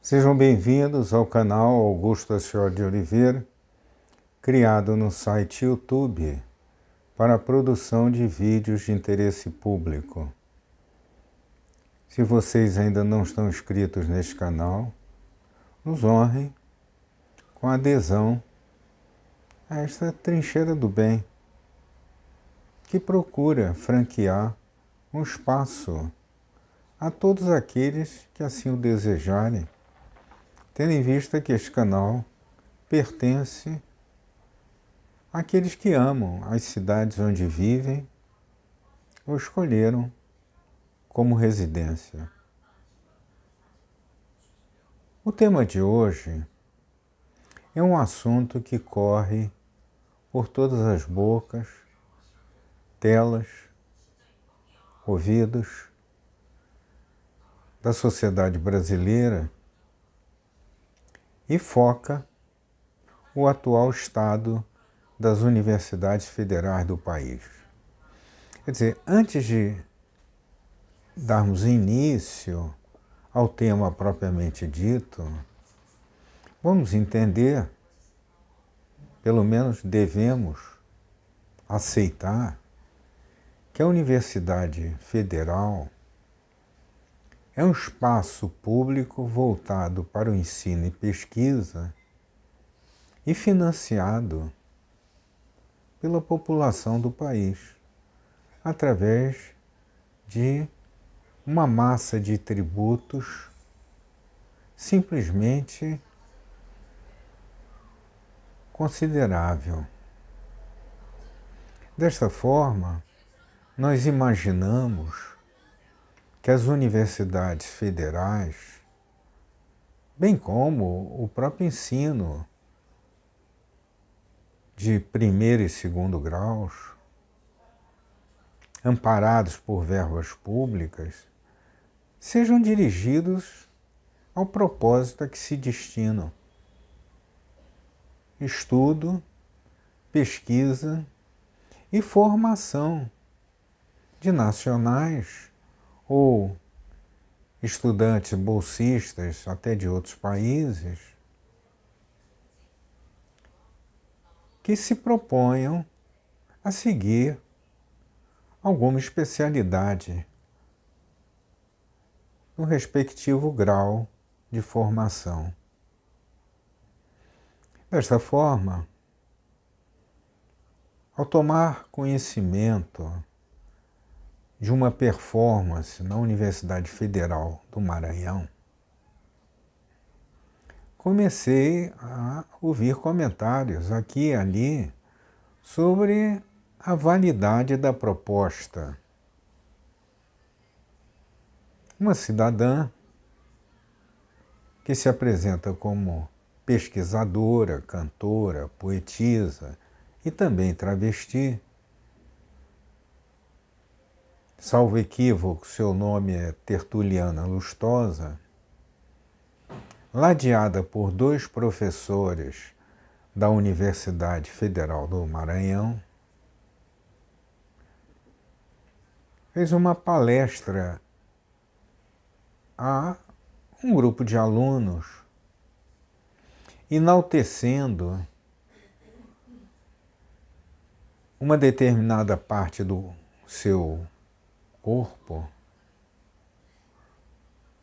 Sejam bem-vindos ao canal Augusto Acioli de Oliveira, criado no site YouTube para a produção de vídeos de interesse público. Se vocês ainda não estão inscritos neste canal, nos honrem com a adesão a esta trincheira do bem, que procura franquear um espaço a todos aqueles que assim o desejarem, tendo em vista que este canal pertence àqueles que amam as cidades onde vivem ou escolheram como residência. O tema de hoje é um assunto que corre por todas as bocas, telas, ouvidos da sociedade brasileira e foca o atual estado das universidades federais do país. Quer dizer, antes de darmos início ao tema propriamente dito, vamos entender, pelo menos devemos aceitar, que a Universidade Federal é um espaço público voltado para o ensino e pesquisa e financiado pela população do país, através de uma massa de tributos simplesmente considerável. Desta forma, nós imaginamos que as universidades federais, bem como o próprio ensino de primeiro e segundo graus, amparados por verbas públicas, sejam dirigidos ao propósito a que se destinam: estudo, pesquisa e formação de nacionais ou estudantes bolsistas até de outros países que se proponham a seguir alguma especialidade no respectivo grau de formação. Desta forma, ao tomar conhecimento de uma performance na Universidade Federal do Maranhão, comecei a ouvir comentários aqui e ali sobre a validade da proposta. Uma cidadã que se apresenta como pesquisadora, cantora, poetisa e também travesti. Salvo equívoco, seu nome é Tertuliana Lustosa, ladeada por 2 professores da Universidade Federal do Maranhão, fez uma palestra a um grupo de alunos, enaltecendo uma determinada parte do seu corpo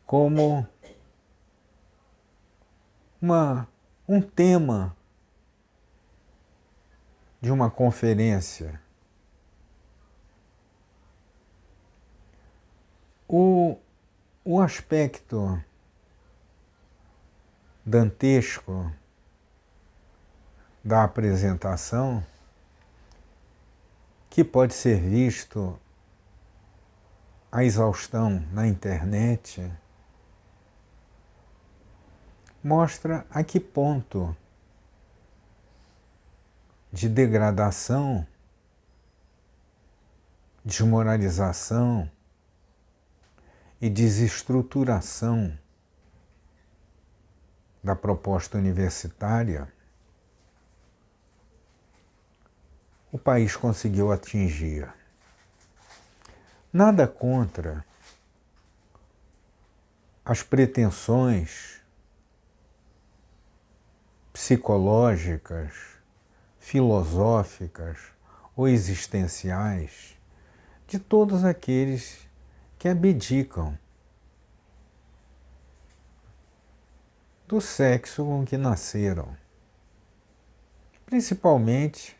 como um tema de uma conferência. O aspecto dantesco da apresentação, que pode ser visto à exaustão na internet, mostra a que ponto de degradação, desmoralização e desestruturação da proposta universitária o país conseguiu atingir. Nada contra as pretensões psicológicas, filosóficas ou existenciais de todos aqueles que abdicam do sexo com que nasceram, principalmente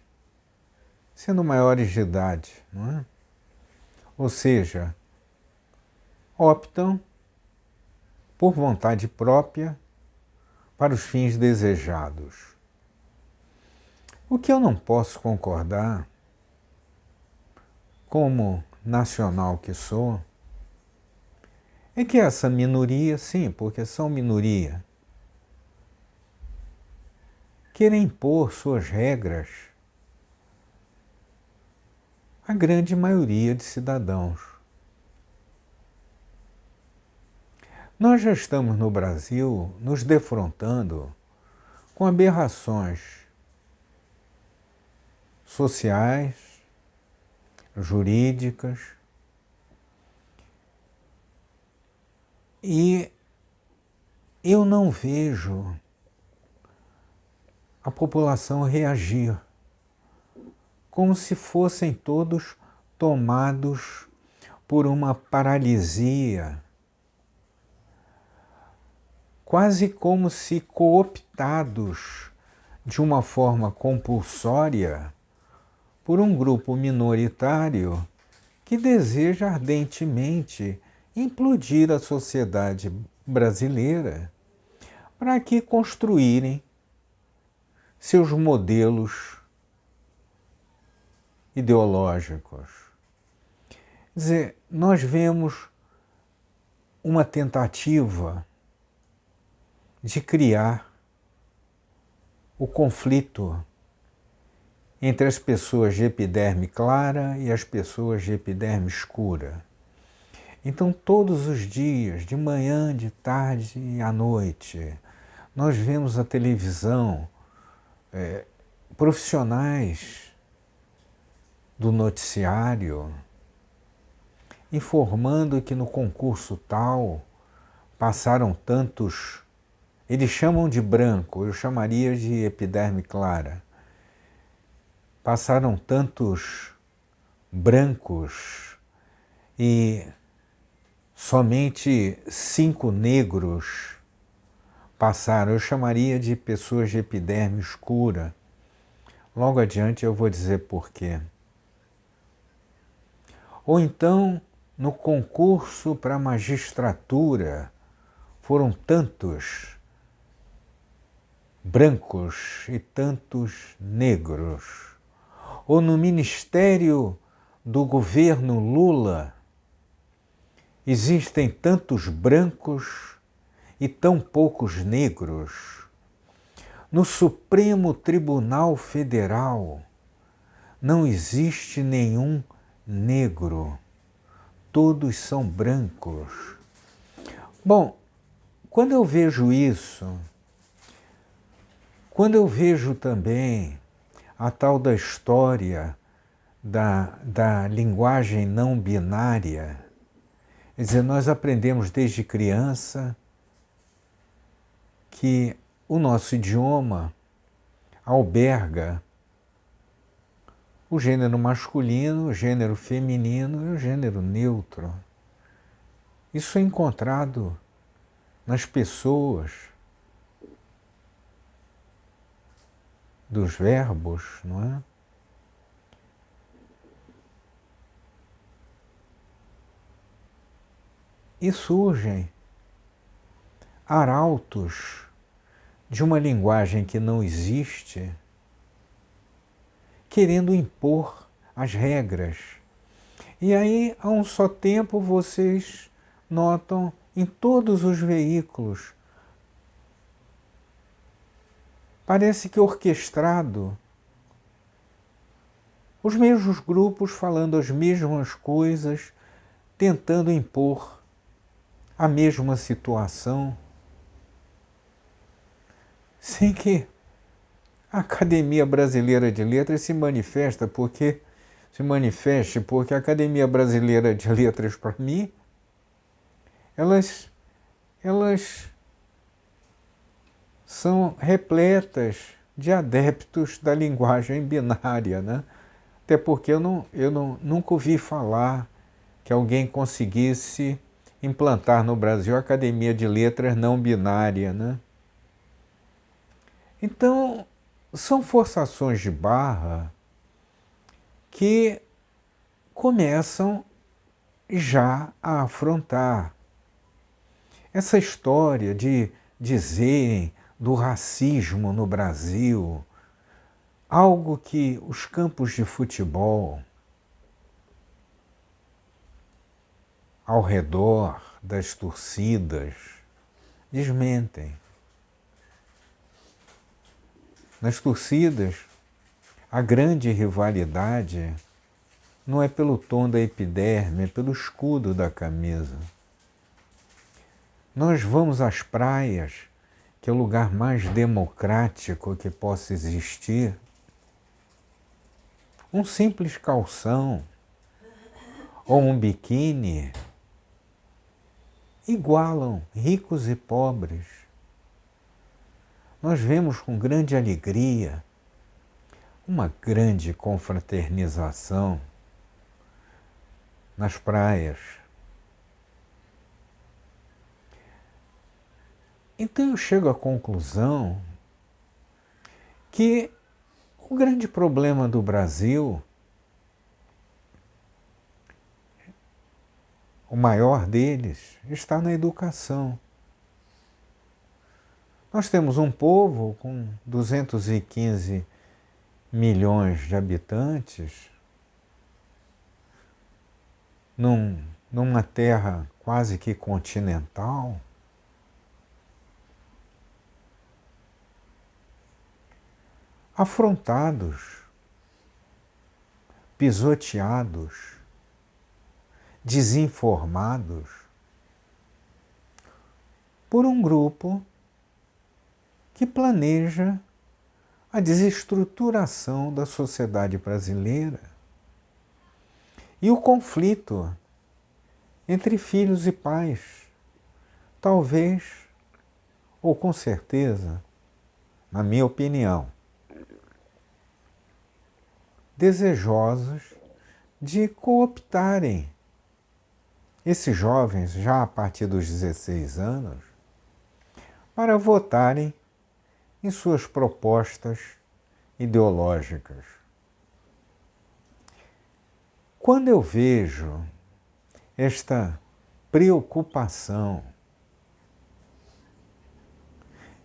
sendo maiores de idade, não é? Ou seja, optam por vontade própria para os fins desejados. O que eu não posso concordar, como nacional que sou, é que essa minoria, sim, porque são minoria, queira impor suas regras à grande maioria de cidadãos. Nós já estamos no Brasil nos defrontando com aberrações sociais, jurídicas, e eu não vejo a população reagir como se fossem todos tomados por uma paralisia, quase como se cooptados de uma forma compulsória por um grupo minoritário que deseja ardentemente implodir a sociedade brasileira para que construírem seus modelos ideológicos. Quer dizer, nós vemos uma tentativa de criar o conflito entre as pessoas de epiderme clara e as pessoas de epiderme escura. Então, todos os dias, de manhã, de tarde e à noite, nós vemos a televisão, profissionais do noticiário informando que no concurso tal passaram tantos, eles chamam de branco, eu chamaria de epiderme clara, passaram tantos brancos e somente 5 negros passaram, eu chamaria de pessoas de epiderme escura. Logo adiante eu vou dizer por quê. Ou então, no concurso para a magistratura, foram tantos brancos e tantos negros. Ou no ministério do governo Lula, existem tantos brancos e tão poucos negros. No Supremo Tribunal Federal não existe nenhum negro, todos são brancos. Bom, quando eu vejo isso, quando eu vejo também a tal da história da linguagem não binária, quer dizer, nós aprendemos desde criança que o nosso idioma alberga o gênero masculino, o gênero feminino e o gênero neutro. Isso é encontrado nas pessoas, dos verbos, não é? E surgem arautos de uma linguagem que não existe, querendo impor as regras. E aí, a um só tempo, vocês notam em todos os veículos, parece que orquestrado, os mesmos grupos falando as mesmas coisas, tentando impor a mesma situação, sem que a Academia Brasileira de Letras se manifeste, porque a Academia Brasileira de Letras, para mim, elas são repletas de adeptos da linguagem binária, né? Até porque nunca ouvi falar que alguém conseguisse implantar no Brasil a Academia de Letras não binária, né? Então, são forçações de barra que começam já a afrontar essa história de dizerem do racismo no Brasil, algo que os campos de futebol ao redor das torcidas desmentem. Nas torcidas, a grande rivalidade não é pelo tom da epiderme, é pelo escudo da camisa. Nós vamos às praias, que é o lugar mais democrático que possa existir. Um simples calção ou um biquíni igualam ricos e pobres. Nós vemos com grande alegria uma grande confraternização nas praias. Então eu chego à conclusão que o grande problema do Brasil, o maior deles, está na educação. Nós temos um povo com 215 milhões de habitantes, numa terra quase que continental, afrontados, pisoteados, desinformados por um grupo que planeja a desestruturação da sociedade brasileira e o conflito entre filhos e pais, talvez, ou com certeza, na minha opinião, desejosos de cooptarem esses jovens, já a partir dos 16 anos, para votarem em suas propostas ideológicas. Quando eu vejo esta preocupação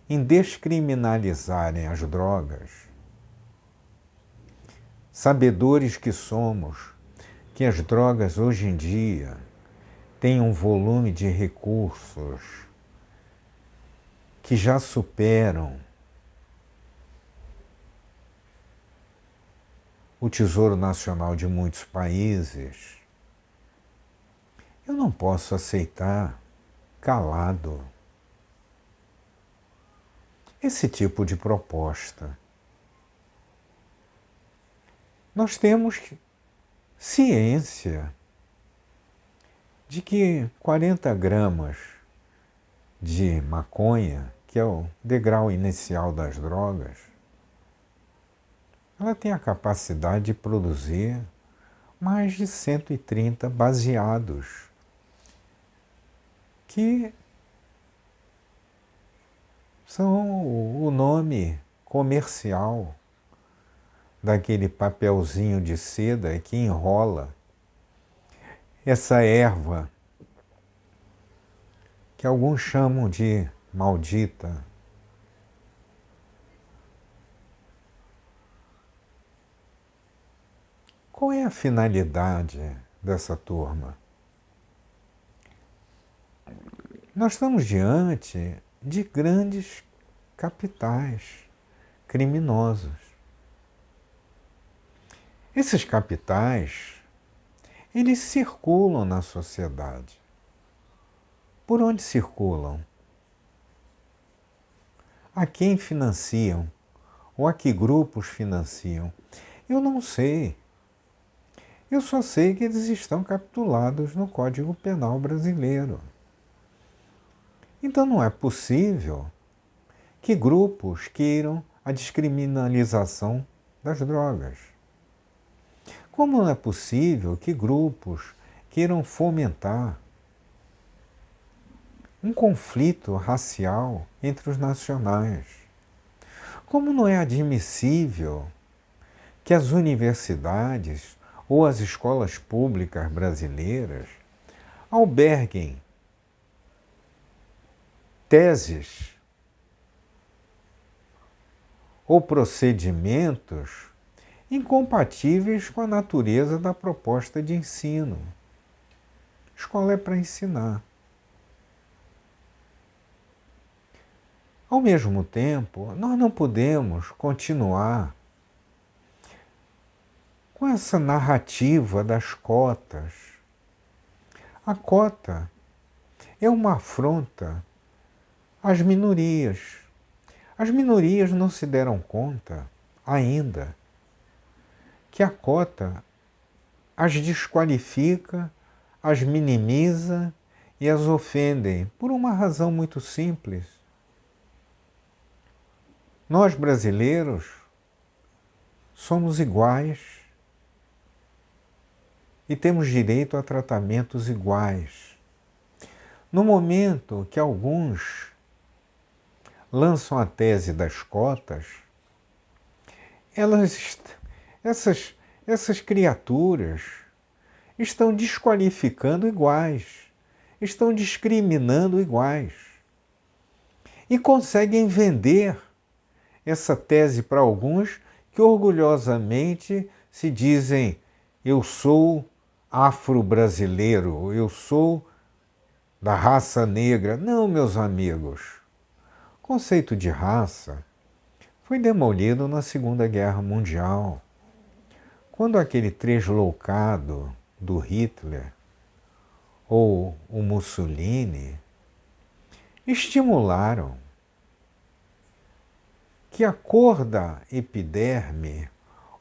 em descriminalizarem as drogas, sabedores que somos que as drogas hoje em dia têm um volume de recursos que já superam o Tesouro Nacional de muitos países, eu não posso aceitar calado esse tipo de proposta. Nós temos ciência de que 40 gramas de maconha, que é o degrau inicial das drogas, ela tem a capacidade de produzir mais de 130 baseados, que são o nome comercial daquele papelzinho de seda que enrola essa erva que alguns chamam de maldita. Qual é a finalidade dessa turma? Nós estamos diante de grandes capitais criminosos. Esses capitais, eles circulam na sociedade. Por onde circulam? A quem financiam? Ou a que grupos financiam? Eu não sei. Eu só sei que eles estão capitulados no Código Penal brasileiro. Então não é possível que grupos queiram a descriminalização das drogas. Como não é possível que grupos queiram fomentar um conflito racial entre os nacionais? Como não é admissível que as universidades ou as escolas públicas brasileiras alberguem teses ou procedimentos incompatíveis com a natureza da proposta de ensino? Escola é para ensinar. Ao mesmo tempo, nós não podemos continuar com essa narrativa das cotas. A cota é uma afronta às minorias. As minorias não se deram conta ainda que a cota as desqualifica, as minimiza e as ofendem por uma razão muito simples. Nós brasileiros somos iguais e temos direito a tratamentos iguais. No momento que alguns lançam a tese das cotas, essas criaturas estão desqualificando iguais, estão discriminando iguais e conseguem vender essa tese para alguns que orgulhosamente se dizem: eu sou afro-brasileiro, eu sou da raça negra. Não, meus amigos. O conceito de raça foi demolido na Segunda Guerra Mundial, quando aquele tresloucado do Hitler ou o Mussolini estimularam que a cor da epiderme,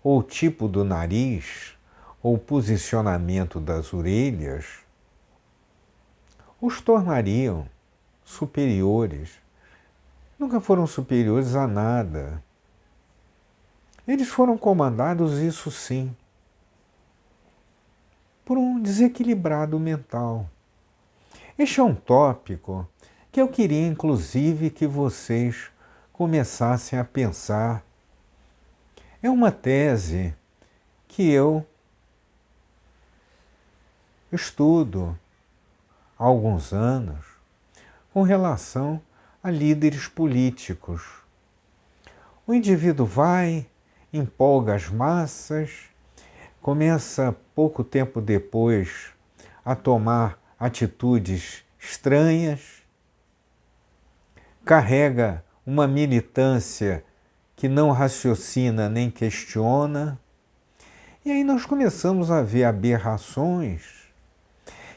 ou tipo do nariz, ou posicionamento das orelhas, os tornariam superiores. Nunca foram superiores a nada. Eles foram comandados, isso sim, por um desequilibrado mental. Este é um tópico que eu queria, inclusive, que vocês começassem a pensar. É uma tese que eu estudo há alguns anos com relação a líderes políticos. O indivíduo vai, empolga as massas, começa pouco tempo depois a tomar atitudes estranhas, carrega uma militância que não raciocina nem questiona, e aí nós começamos a ver aberrações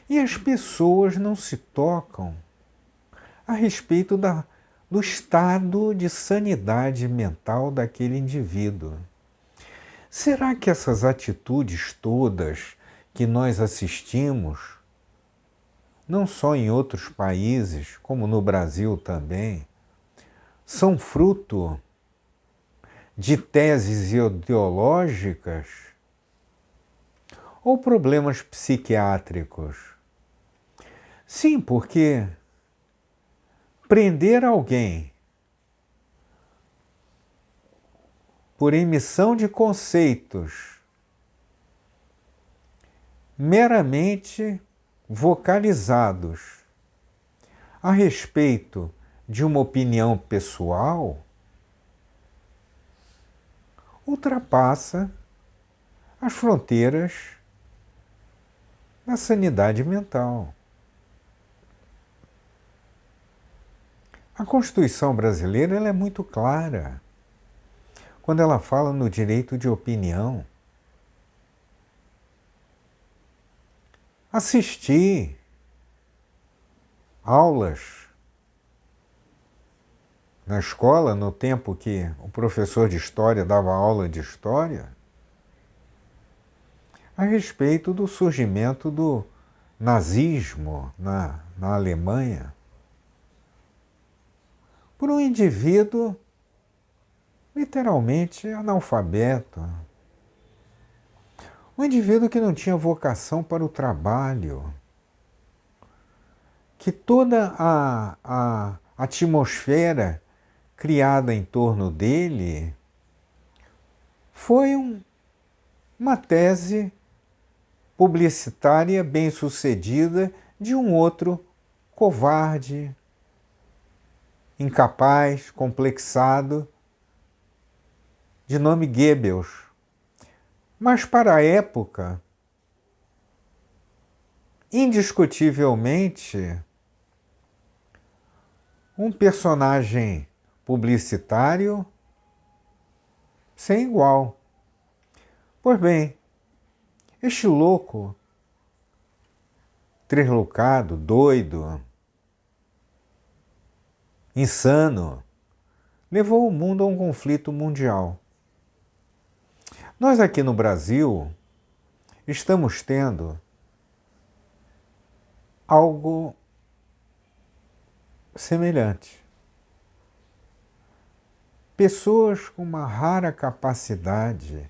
e as pessoas não se tocam a respeito do estado de sanidade mental daquele indivíduo. Será que essas atitudes todas que nós assistimos, não só em outros países, como no Brasil também, são fruto de teses ideológicas ou problemas psiquiátricos? Sim, porque prender alguém por emissão de conceitos meramente vocalizados a respeito de uma opinião pessoal ultrapassa as fronteiras da sanidade mental. A Constituição brasileira ela é muito clara quando ela fala no direito de opinião. Assisti aulas na escola, no tempo que o professor de história dava aula de história, a respeito do surgimento do nazismo na Alemanha. por um indivíduo literalmente analfabeto. Um indivíduo que não tinha vocação para o trabalho, que toda a atmosfera criada em torno dele foi uma tese publicitária bem-sucedida de um outro covarde, incapaz, complexado, de nome Goebbels. Mas para a época, indiscutivelmente, um personagem publicitário sem igual. Pois bem, este louco, tresloucado, doido, insano, levou o mundo a um conflito mundial. Nós aqui no Brasil estamos tendo algo semelhante. Pessoas com uma rara capacidade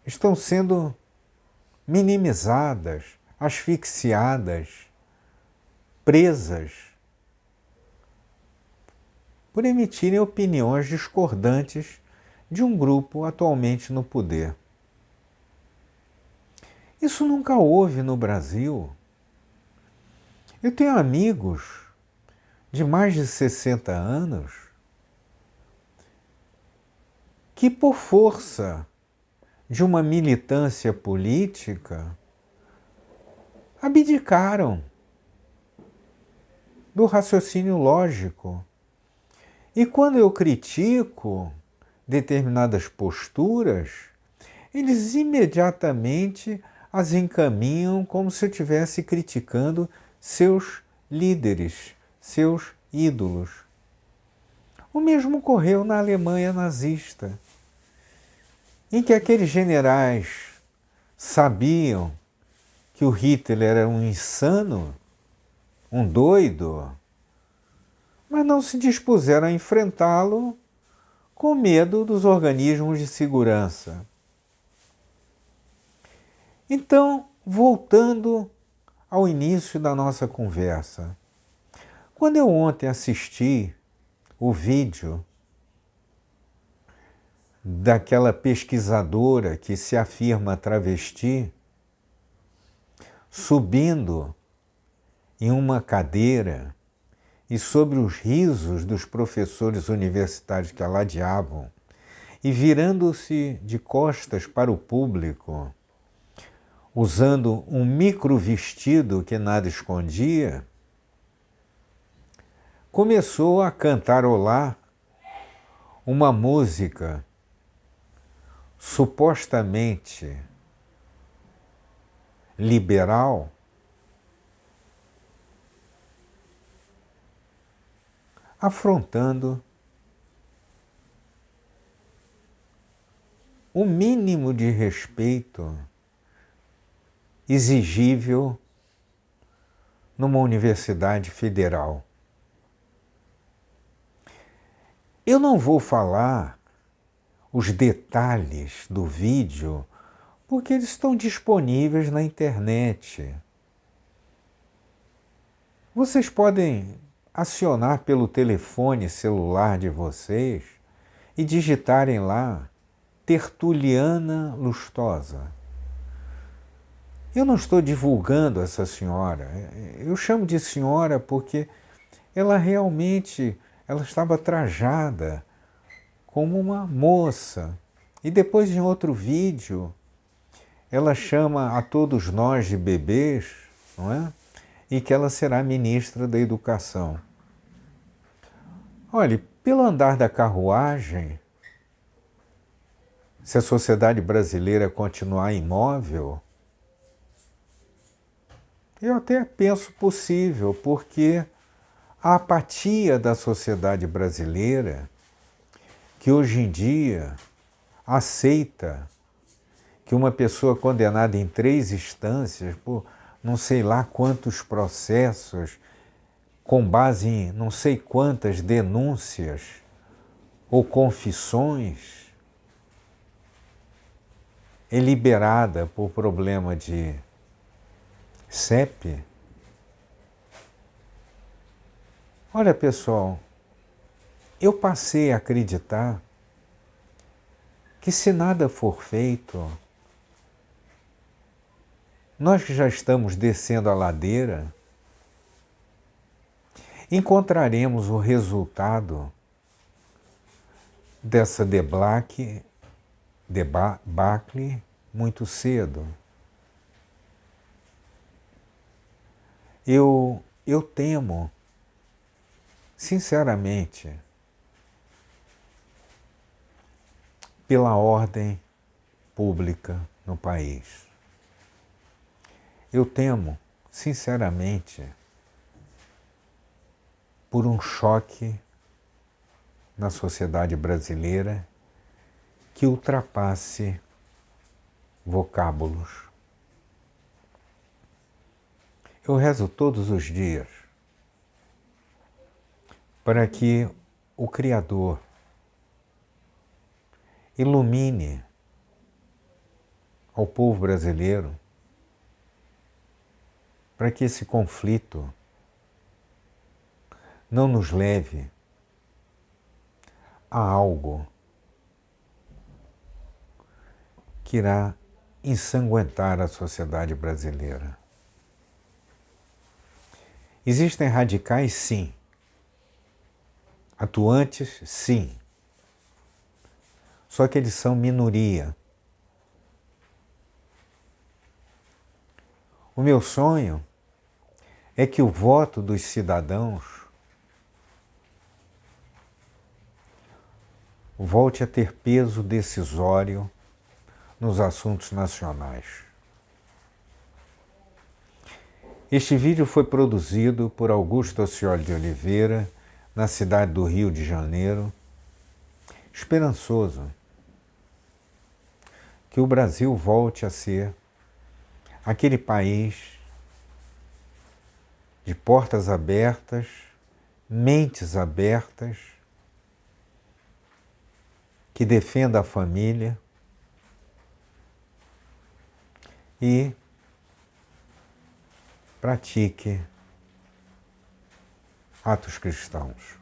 estão sendo minimizadas, asfixiadas, presas, por emitirem opiniões discordantes de um grupo atualmente no poder. Isso nunca houve no Brasil. Eu tenho amigos de mais de 60 anos que, por força de uma militância política, abdicaram do raciocínio lógico. E quando eu critico determinadas posturas, eles imediatamente as encaminham como se eu estivesse criticando seus líderes, seus ídolos. O mesmo ocorreu na Alemanha nazista, em que aqueles generais sabiam que o Hitler era um insano, um doido, mas não se dispuseram a enfrentá-lo com medo dos organismos de segurança. Então, voltando ao início da nossa conversa, quando eu ontem assisti o vídeo daquela pesquisadora que se afirma travesti, subindo em uma cadeira e sobre os risos dos professores universitários que a ladeavam e virando-se de costas para o público, usando um micro vestido que nada escondia, começou a cantarolar uma música supostamente liberal, afrontando o mínimo de respeito exigível numa universidade federal. Eu não vou falar os detalhes do vídeo, porque eles estão disponíveis na internet. Vocês podem acionar pelo telefone celular de vocês e digitarem lá Tertuliana Lustosa. Eu não estou divulgando essa senhora. Eu chamo de senhora porque ela realmente estava trajada como uma moça. E depois, em outro vídeo, ela chama a todos nós de bebês, não é? E que ela será ministra da Educação. Olhe, pelo andar da carruagem, se a sociedade brasileira continuar imóvel, eu até penso possível, porque a apatia da sociedade brasileira, que hoje em dia aceita que uma pessoa condenada em 3 instâncias, por não sei lá quantos processos, com base em não sei quantas denúncias ou confissões, é liberada por problema de CEP. Olha, pessoal, eu passei a acreditar que se nada for feito, nós que já estamos descendo a ladeira, encontraremos o resultado dessa debacle muito cedo. Eu temo, sinceramente, pela ordem pública no país. Eu temo, sinceramente, por um choque na sociedade brasileira que ultrapasse vocábulos. Eu rezo todos os dias para que o Criador ilumine ao povo brasileiro, para que esse conflito não nos leve a algo que irá ensanguentar a sociedade brasileira. Existem radicais, sim. Atuantes, sim. Só que eles são minoria. O meu sonho é que o voto dos cidadãos volte a ter peso decisório nos assuntos nacionais. Este vídeo foi produzido por Augusto Oscioli de Oliveira, na cidade do Rio de Janeiro, esperançoso que o Brasil volte a ser aquele país de portas abertas, mentes abertas, que defenda a família e pratique atos cristãos.